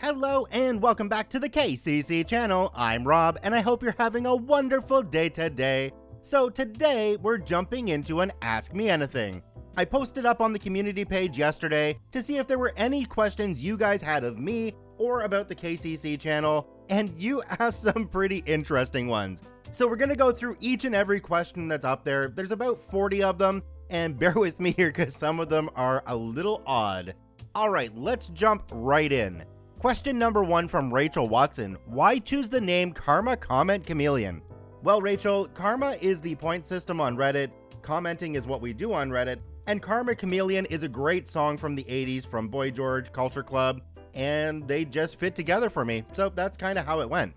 Hello and welcome back to the KCC channel. I'm Rob and I hope you're having a wonderful day today. So today we're jumping into an Ask Me Anything. I posted up on the community page yesterday to see if there were any questions you guys had of me or about the KCC channel, and you asked some pretty interesting ones. So we're gonna go through each and every question that's up there. There's about 40 of them, and bear with me here because some of them are a little odd. Alright, let's jump right in. Question number 1 from Rachel Watson. Why choose the name Karma Comment Chameleon? Well, Rachel, Karma is the point system on Reddit, commenting is what we do on Reddit, and Karma Chameleon is a great song from the 80s from Boy George, Culture Club, and they just fit together for me, so that's kind of how it went.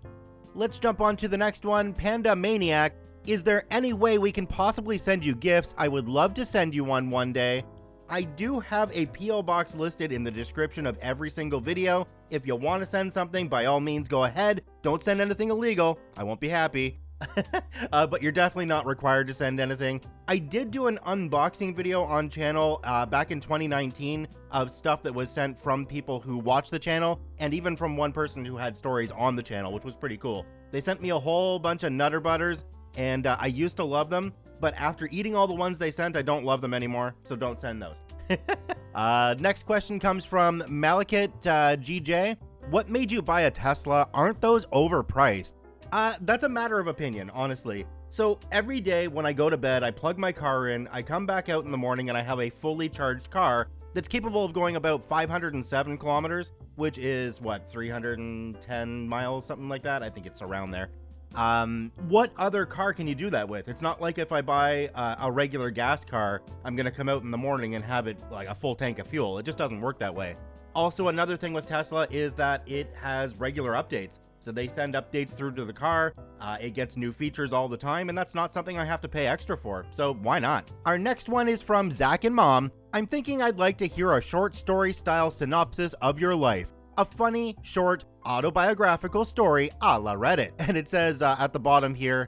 Let's jump on to the next one. Panda Maniac. Is there any way we can possibly send you gifts? I would love to send you one day. I do have a P.O. box listed in the description of every single video. If you want to send something, by all means go ahead. Don't send anything illegal. I won't be happy. But you're definitely not required to send anything. I did do an unboxing video on channel back in 2019 of stuff that was sent from people who watch the channel, and even from one person who had stories on the channel, which was pretty cool. They sent me a whole bunch of Nutter Butters, and I used to love them, but after eating all the ones they sent, I don't love them anymore, so don't send those. Next question comes from malikitj. GJ. What made you buy a Tesla? Aren't those overpriced? That's a matter of opinion, honestly. So every day when I go to bed, I plug my car in, I come back out in the morning and I have a fully charged car that's capable of going about 507 kilometers, which is what, 310 miles, something like that? I think it's around there. What other car can you do that with? It's not like if I buy a regular gas car, I'm gonna come out in the morning and have it like a full tank of fuel. It just doesn't work that way. Also, another thing with Tesla is that it has regular updates. So they send updates through to the car, it gets new features all the time, and that's not something I have to pay extra for, so why not? Our next one is from zackmom. I'm thinking I'd like to hear a short story style synopsis of your life. A funny, short, autobiographical story a la Reddit. And it says at the bottom here,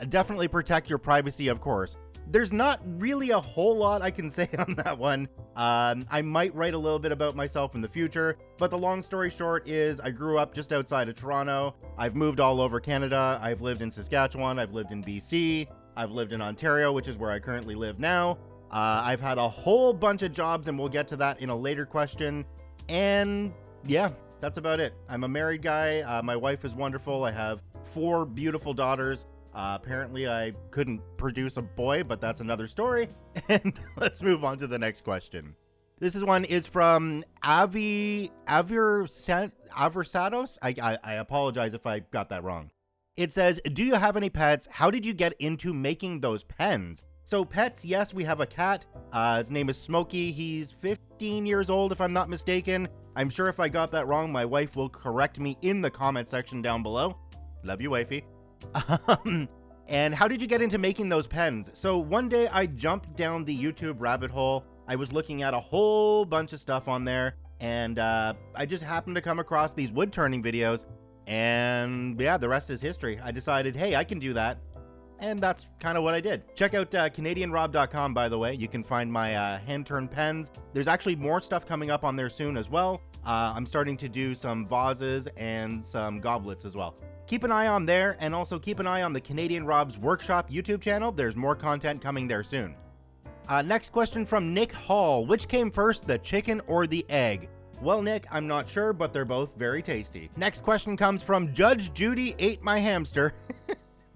definitely protect your privacy, of course. There's not really a whole lot I can say on that one. I might write a little bit about myself in the future, but the long story short is I grew up just outside of Toronto. I've moved all over Canada. I've lived in Saskatchewan. I've lived in BC. I've lived in Ontario, which is where I currently live now. I've had a whole bunch of jobs, and we'll get to that in a later question. And yeah, that's about it. I'm a married guy. My wife is wonderful. I have 4 beautiful daughters. Apparently I couldn't produce a boy, but that's another story. And let's move on to the next question. This one is from Aversados. I apologize if I got that wrong. It says, do you have any pets? How did you get into making those pens? So pets, yes, we have a cat. His name is Smokey. He's 15 years old, if I'm not mistaken. I'm sure if I got that wrong, my wife will correct me in the comment section down below. Love you, wifey. And how did you get into making those pens? So one day I jumped down the YouTube rabbit hole. I was looking at a whole bunch of stuff on there, and I just happened to come across these wood turning videos, and yeah, the rest is history. I decided, hey, I can do that, and that's kind of what I did. Check out CanadianRob.com, by the way. You can find my hand-turned pens. There's actually more stuff coming up on there soon as well. I'm starting to do some vases and some goblets as well. Keep an eye on there, and also keep an eye on the Canadian Rob's Workshop YouTube channel. There's more content coming there soon. Next question from Nick Hall. Which came first, the chicken or the egg? Well, Nick, I'm not sure, but they're both very tasty. Next question comes from Judge Judy ate my hamster.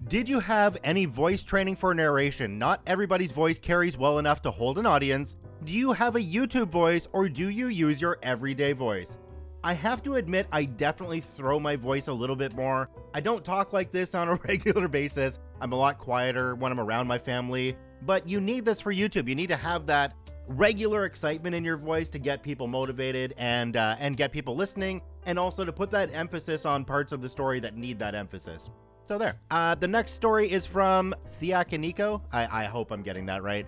Did you have any voice training for narration? Not everybody's voice carries well enough to hold an audience. Do you have a YouTube voice, or do you use your everyday voice? I have to admit, I definitely throw my voice a little bit more. I don't talk like this on a regular basis. I'm a lot quieter when I'm around my family, but you need this for YouTube. You need to have that regular excitement in your voice to get people motivated and get people listening, and also to put that emphasis on parts of the story that need that emphasis. So there. The next story is from thiakiniko. I hope I'm getting that right.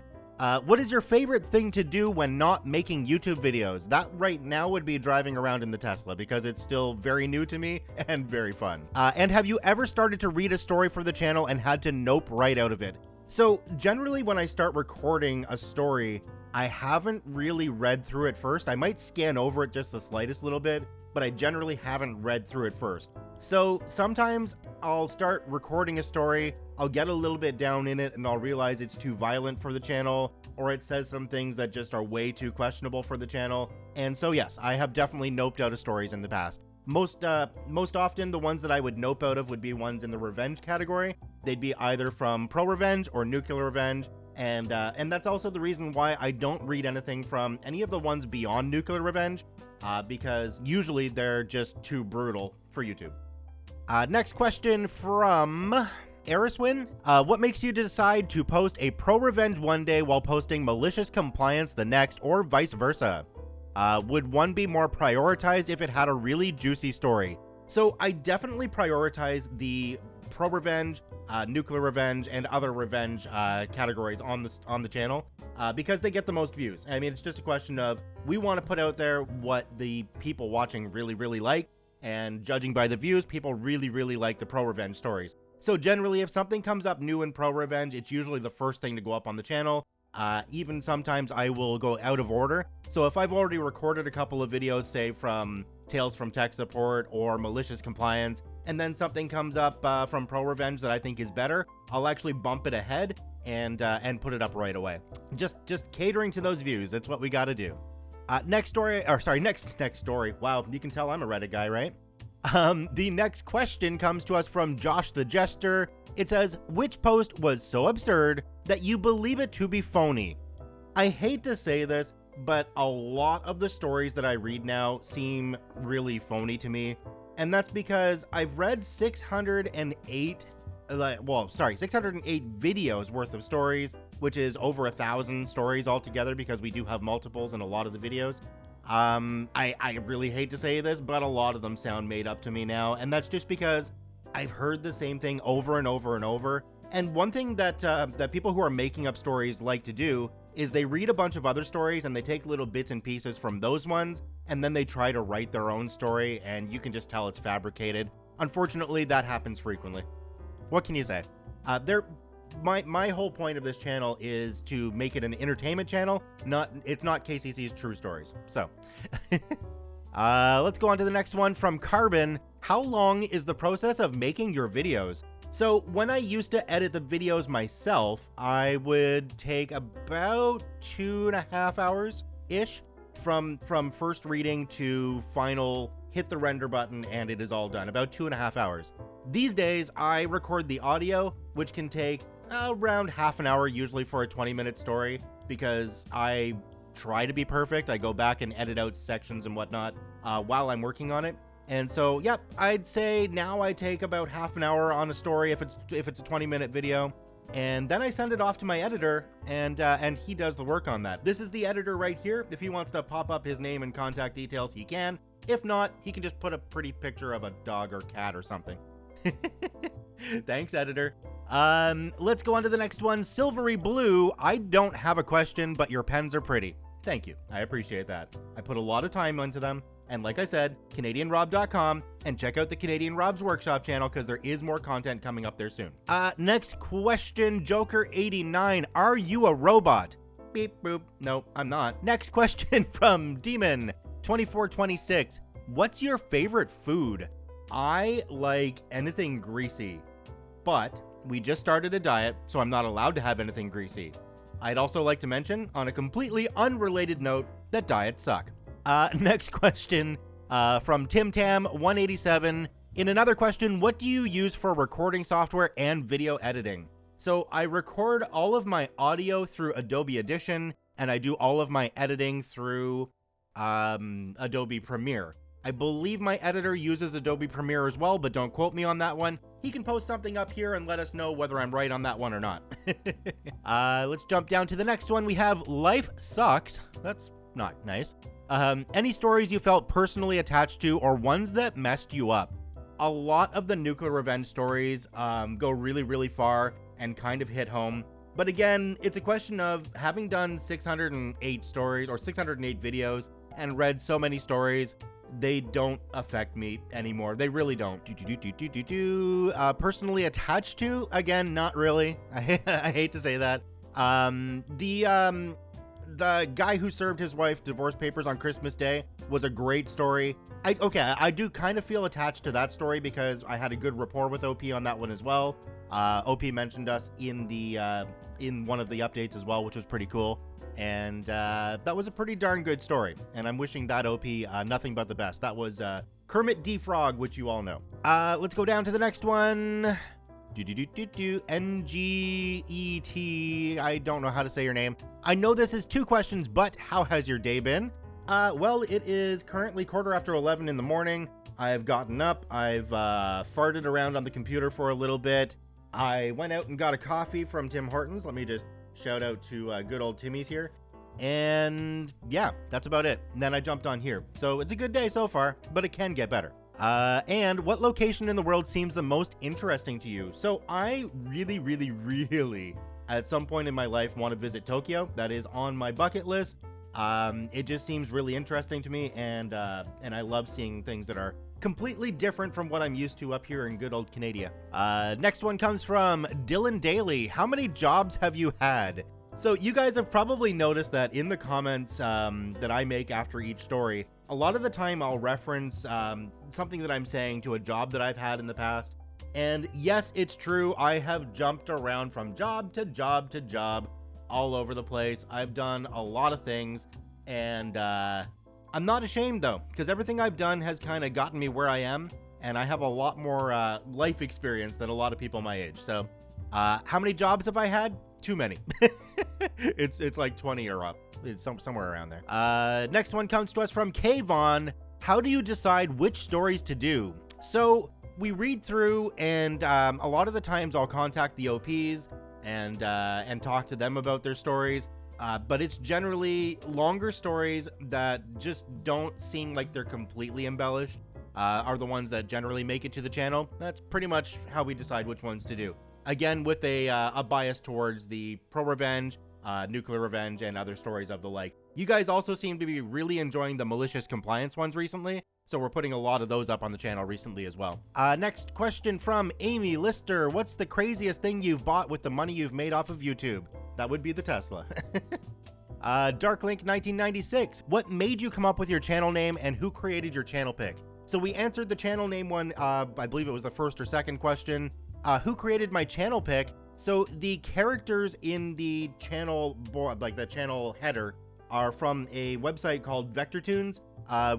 What is your favorite thing to do when not making YouTube videos? That right now would be driving around in the Tesla, because it's still very new to me and very fun. And have you ever started to read a story for the channel and had to nope right out of it? So generally when I start recording a story, I haven't really read through it first. I might scan over it just the slightest little bit, but I generally haven't read through it first. So sometimes I'll start recording a story, I'll get a little bit down in it, and I'll realize it's too violent for the channel, or it says some things that just are way too questionable for the channel. And so yes, I have definitely noped out of stories in the past. Most often, the ones that I would nope out of would be ones in the revenge category. They'd be either from pro-revenge or nuclear revenge, and that's also the reason why I don't read anything from any of the ones beyond nuclear revenge, because usually they're just too brutal for YouTube. Next question from aeroswin. What makes you decide to post a pro-revenge one day while posting malicious compliance the next, or vice versa? Would one be more prioritized if it had a really juicy story? So I definitely prioritize the pro-revenge, nuclear revenge, and other revenge categories on the channel because they get the most views. I mean, it's just a question of, we want to put out there what the people watching really like, and judging by the views, people really like the pro-revenge stories. So generally, if something comes up new in pro-revenge, it's usually the first thing to go up on the channel. Even sometimes I will go out of order. So if I've already recorded a couple of videos, say from Tales from Tech Support or Malicious Compliance, and then something comes up from Pro Revenge that I think is better, I'll actually bump it ahead and put it up right away. Just catering to those views. That's what we got to do. Next story. Wow, you can tell I'm a Reddit guy, right? The next question comes to us from joshtheJester. It says, which post was so absurd that you believe it to be phony? I hate to say this, but a lot of the stories that I read now seem really phony to me. And that's because I've read 608 videos worth of stories, which is over 1,000 stories altogether because we do have multiples in a lot of the videos. I really hate to say this, but a lot of them sound made up to me now. And that's just because I've heard the same thing over and over and over. And one thing that people who are making up stories like to do is they read a bunch of other stories and they take little bits and pieces from those ones, and then they try to write their own story, and you can just tell it's fabricated. Unfortunately, that happens frequently. What can you say? My whole point of this channel is to make it an entertainment channel. It's not KCC's True Stories. So, let's go on to the next one from Carbon. How long is the process of making your videos? So when I used to edit the videos myself, I would take about 2.5 hours-ish from first reading to final hit the render button and it is all done. About 2.5 hours. These days, I record the audio, which can take around half an hour usually for a 20-minute story, because I try to be perfect. I go back and edit out sections and whatnot while I'm working on it. And so, yep, I'd say now I take about half an hour on a story if it's a 20-minute video, and then I send it off to my editor, and he does the work on that. This is the editor right here. If he wants to pop up his name and contact details, he can. If not, he can just put a pretty picture of a dog or cat or something. Thanks, editor. Let's go on to the next one. Silvery Blue. I don't have a question, but your pens are pretty. Thank you. I appreciate that. I put a lot of time into them. And like I said, CanadianRob.com, and check out the Canadian Rob's Workshop channel because there is more content coming up there soon. Next question, Joker89. Are you a robot? Beep, boop. No, I'm not. Next question from Demon2426. What's your favorite food? I like anything greasy, but we just started a diet, so I'm not allowed to have anything greasy. I'd also like to mention, on a completely unrelated note, that diets suck. Next question from TimTam187. In another question, what do you use for recording software and video editing? So I record all of my audio through Adobe Audition, and I do all of my editing through Adobe Premiere. I believe my editor uses Adobe Premiere as well, but don't quote me on that one. He can post something up here and let us know whether I'm right on that one or not. Let's jump down to the next one. We have Life Sucks. That's not nice. Any stories you felt personally attached to or ones that messed you up? A lot of the nuclear revenge stories go really far and kind of hit home. But again, it's a question of having done 608 stories or 608 videos and read so many stories, they don't affect me anymore. They really don't. Personally attached to? Again, not really. I hate to say that. the guy who served his wife divorce papers on Christmas Day was a great story. I do kind of feel attached to that story because I had a good rapport with OP on that one as well. OP mentioned us in one of the updates as well, which was pretty cool. And that was a pretty darn good story. And I'm wishing that OP nothing but the best. That was Kermit D. Frog, which you all know. Let's go down to the next one. NGET. I don't know how to say your name. I know this is 2 questions, but how has your day been? Well, it is currently 11:15 in the morning. I've gotten up. I've farted around on the computer for a little bit. I went out and got a coffee from Tim Hortons. Let me just shout out to good old Timmies here. And yeah, that's about it. And then I jumped on here. So it's a good day so far, but it can get better. And what location in the world seems the most interesting to you? So I really, at some point in my life, want to visit Tokyo. That is on my bucket list. It just seems really interesting to me, and I love seeing things that are completely different from what I'm used to up here in good old Canada. Next one comes from Dylan Daly. How many jobs have you had? So you guys have probably noticed that in the comments that I make after each story, a lot of the time I'll reference something that I'm saying to a job that I've had in the past. And yes, it's true. I have jumped around from job to job to job all over the place. I've done a lot of things, and I'm not ashamed though, because everything I've done has kind of gotten me where I am, and I have a lot more life experience than a lot of people my age. So how many jobs have I had? Too many. It's like 20 or up. It's somewhere around there. Next one comes to us from Kayvon. How do you decide which stories to do? So we read through, and a lot of the times I'll contact the OPs and talk to them about their stories. But it's generally longer stories that just don't seem like they're completely embellished, are the ones that generally make it to the channel. That's pretty much how we decide which ones to do. Again, with a bias towards the pro-revenge, nuclear revenge, and other stories of the like. You guys also seem to be really enjoying the malicious compliance ones recently, so we're putting a lot of those up on the channel recently as well. Next question from Amy Lister. What's the craziest thing you've bought with the money you've made off of YouTube? That would be the Tesla. Darklink1996. What made you come up with your channel name, and who created your channel pic? So we answered the channel name one, I believe it was the first or second question. Who created my channel pic? So the characters in the channel board, like the channel header, are from a website called VectorTunes,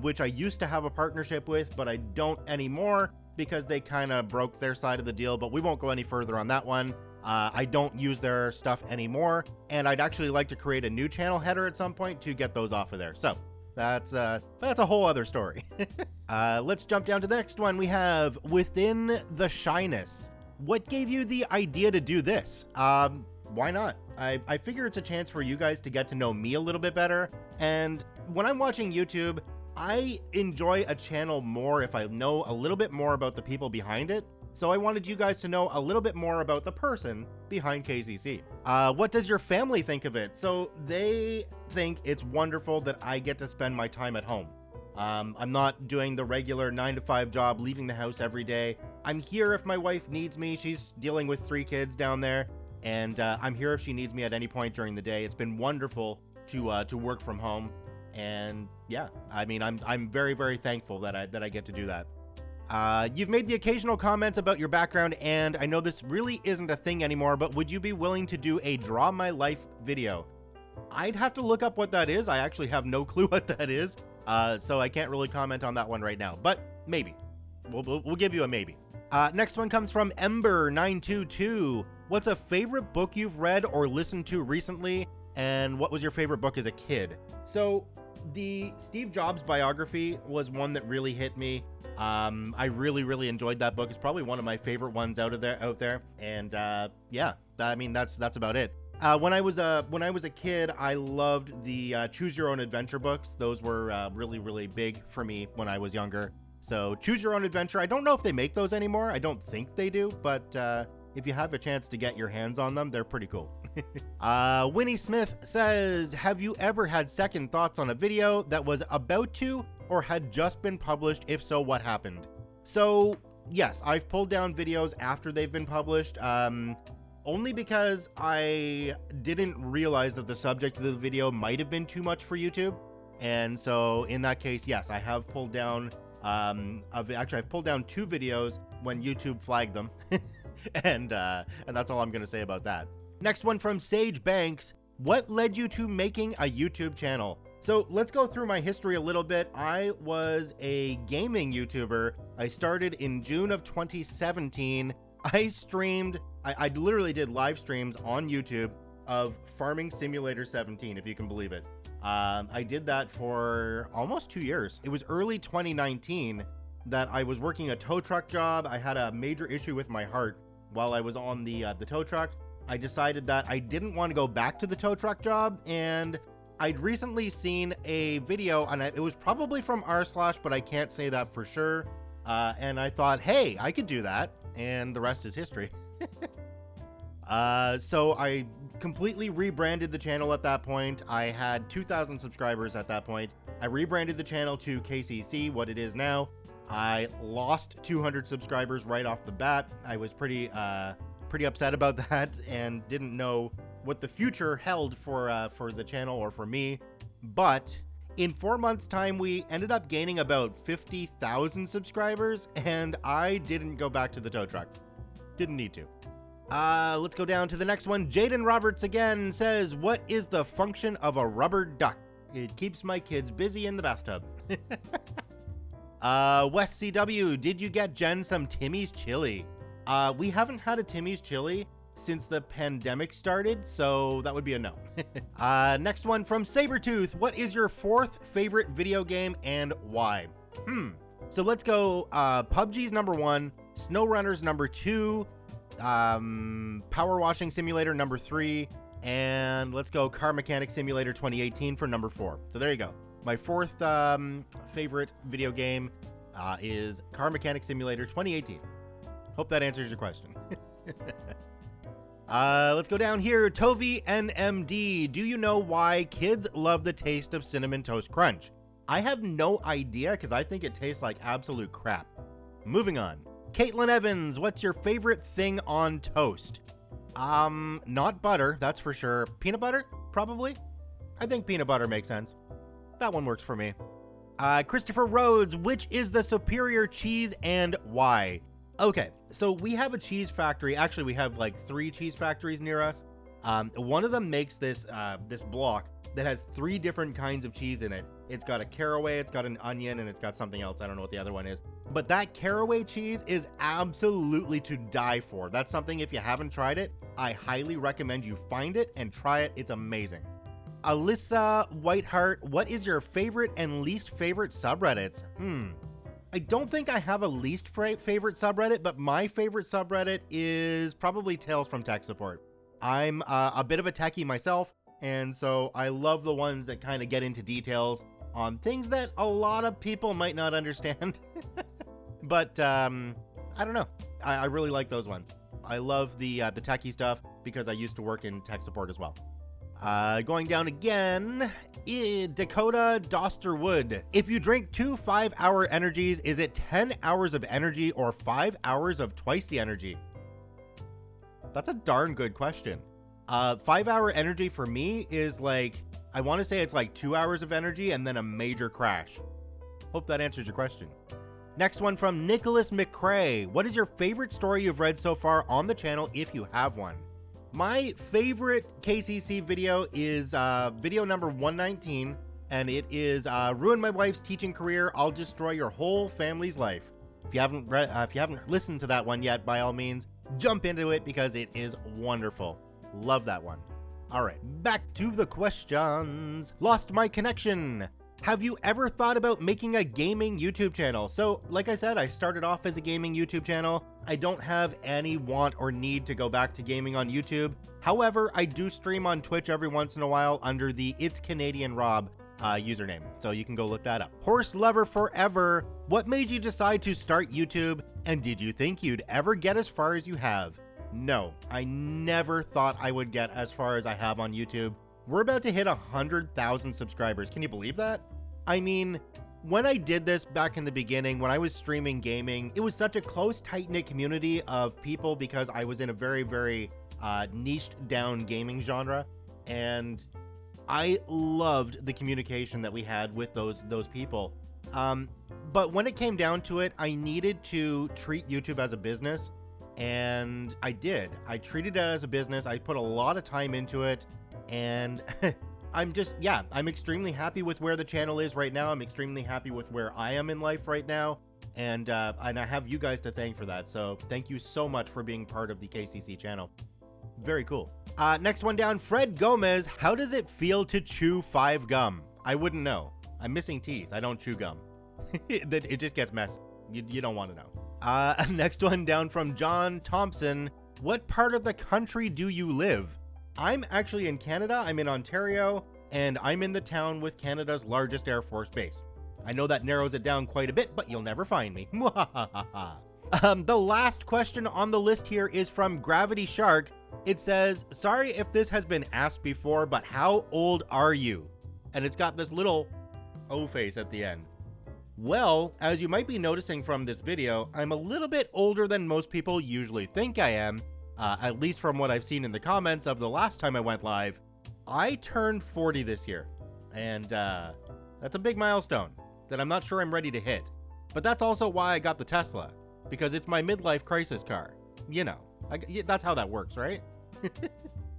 which I used to have a partnership with, but I don't anymore because they kind of broke their side of the deal, but we won't go any further on that one. I don't use their stuff anymore, and I'd actually like to create a new channel header at some point to get those off of there. So that's a whole other story. Let's jump down to the next one. We have Within the Shyness. What gave you the idea to do this? Why not? I figure it's a chance for you guys to get to know me a little bit better. And when I'm watching YouTube, I enjoy a channel more if I know a little bit more about the people behind it. So I wanted you guys to know a little bit more about the person behind KCC. What does your family think of it? So they think it's wonderful that I get to spend my time at home. I'm not doing the regular 9-to-5 job, leaving the house every day. I'm here if my wife needs me. She's dealing with 3 kids down there, and I'm here if she needs me at any point during the day. It's been wonderful to work from home, and yeah, I mean, I'm very, very thankful that I get to do that. You've made the occasional comments about your background, and I know this really isn't a thing anymore, but would you be willing to do a Draw My Life video? I'd have to look up what that is. I actually have no clue what that is. So I can't really comment on that one right now, but maybe. We'll give you a maybe. Next one comes from Ember922. What's a favorite book you've read or listened to recently, and what was your favorite book as a kid? So the Steve Jobs biography was one that really hit me. I really enjoyed that book. It's probably one of my favorite ones out there. And yeah, I mean that's about it. When I was a kid, I loved the Choose Your Own Adventure books. Those were really big for me when I was younger. So Choose Your Own Adventure. I don't know if they make those anymore. I don't think they do, but if you have a chance to get your hands on them, they're pretty cool. Winnie Smith says, have you ever had second thoughts on a video that was about to or had just been published? If so, what happened? So yes, I've pulled down videos after they've been published. only because I didn't realize that the subject of the video might have been too much for YouTube. And so in that case, yes, I have pulled down, I've pulled down 2 videos when YouTube flagged them. and that's all I'm going to say about that. Next one from Sage Banks. What led you to making a YouTube channel? So let's go through my history a little bit. I was a gaming YouTuber. I started in June of 2017. I streamed, I literally did live streams on YouTube of Farming Simulator 17, if you can believe it. I did that for almost 2 years. It was early 2019 that I was working a tow truck job. I had a major issue with my heart while I was on the tow truck. I decided that I didn't want to go back to the tow truck job, and I'd recently seen a video, and it was probably from r/, but I can't say that for sure. And I thought, hey, I could do that, and the rest is history. So I completely rebranded the channel at that point. I had 2,000 subscribers at that point. I rebranded the channel to KCC, what it is now. I lost 200 subscribers right off the bat. I was pretty upset about that and didn't know what the future held for the channel or for me. But in 4 months' time, we ended up gaining about 50,000 subscribers, and I didn't go back to the tow truck. Didn't need to. Let's go down to the next one. Jaden Roberts again says, what is the function of a rubber duck? It keeps my kids busy in the bathtub. West CW, did you get Jen some Timmies chili? We haven't had a Timmies chili since the pandemic started, so that would be a no. Next one from Sabertooth. What is your 4th favorite video game and why? So let's go. PUBG's number 1, SnowRunner's number 2, Power Washing Simulator number 3, and let's go Car Mechanic Simulator 2018 for number 4. So there you go. My 4th favorite video game is Car Mechanic Simulator 2018. Hope that answers your question. Let's go down here. Tovi NMD. Do you know why kids love the taste of Cinnamon Toast Crunch? I have no idea because I think it tastes like absolute crap. Moving on. Caitlin Evans. What's your favorite thing on toast? Not butter, that's for sure. Peanut butter? Probably. I think peanut butter makes sense. That one works for me. Christopher Rhodes. Which is the superior cheese and why? Okay, so we have a cheese factory. Actually, we have like 3 cheese factories near us. One of them makes this block that has 3 different kinds of cheese in it. It's got a caraway, it's got an onion, and it's got something else. I don't know what the other one is. But that caraway cheese is absolutely to die for. That's something, if you haven't tried it, I highly recommend you find it and try it. It's amazing. Alyssa Whiteheart, what is your favorite and least favorite subreddits? I don't think I have a least favorite subreddit, but my favorite subreddit is probably Tales from Tech Support. I'm a bit of a techie myself, and so I love the ones that kind of get into details on things that a lot of people might not understand. But I don't know. I really like those ones. I love the techie stuff because I used to work in tech support as well. Going down again, Dakota Dosterwood. If you drink 2 5-hour energies, is it 10 hours of energy or 5 hours of twice the energy? That's a darn good question. 5-hour energy for me is like, I want to say it's like 2 hours of energy and then a major crash. Hope that answers your question. Next one from Nicholas McCrae. What is your favorite story you've read so far on the channel if you have one? My favorite KCC video is video number 119, and it is Ruin My Wife's Teaching Career, I'll Destroy Your Whole Family's Life. If you haven't listened to that one yet, by all means, jump into it because it is wonderful. Love that one. All right, back to the questions. Lost my connection. Have you ever thought about making a gaming YouTube channel? So, like I said, I started off as a gaming YouTube channel. I don't have any want or need to go back to gaming on YouTube. However, I do stream on Twitch every once in a while under the It's Canadian Rob username, so you can go look that up. Horse Lover Forever. What made you decide to start YouTube, and did you think you'd ever get as far as you have? No, I never thought I would get as far as I have on YouTube. We're about to hit 100,000 subscribers. Can you believe that? I mean, when I did this back in the beginning, when I was streaming gaming, it was such a close, tight-knit community of people because I was in a very, very niched down gaming genre, and I loved the communication that we had with those people. But when it came down to it, I needed to treat YouTube as a business, and I did. I treated it as a business. I put a lot of time into it, and I'm extremely happy with where the channel is right now. I'm extremely happy with where I am in life right now, and I have you guys to thank for that. So thank you so much for being part of the KCC channel. Very cool. Next one down, Fred Gomez. How does it feel to chew 5 gum? I wouldn't know. I'm missing teeth. I don't chew gum. It just gets messy. You don't want to know. Next one down from John Thompson. What part of the country do you live? I'm actually in Canada. I'm in Ontario, and I'm in the town with Canada's largest Air Force base. I know that narrows it down quite a bit, but you'll never find me. The last question on the list here is from Gravity Shark. It says, sorry if this has been asked before, but how old are you? And it's got this little O face at the end. Well, as you might be noticing from this video, I'm a little bit older than most people usually think I am, at least from what I've seen in the comments of the last time I went live. I turned 40 this year, and that's a big milestone that I'm not sure I'm ready to hit. But that's also why I got the Tesla, because it's my midlife crisis car. You know, that's how that works, right?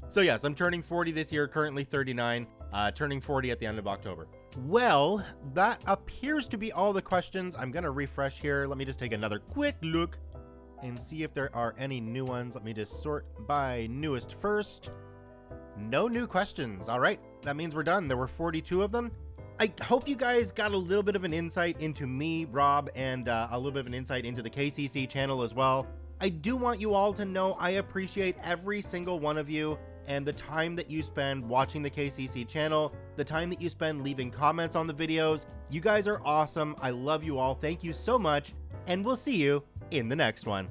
So yes, I'm turning 40 this year, currently 39, turning 40 at the end of October. Well, that appears to be all the questions. I'm gonna refresh here. Let me just take another quick look and see if there are any new ones. Let me just sort by newest first. No new questions. All right, that means we're done. There were 42 of them. I hope you guys got a little bit of an insight into me, Rob, and a little bit of an insight into the KCC channel as well. I do want you all to know I appreciate every single one of you and the time that you spend watching the KCC channel, the time that you spend leaving comments on the videos. You guys are awesome. I love you all. Thank you so much, and we'll see you in the next one.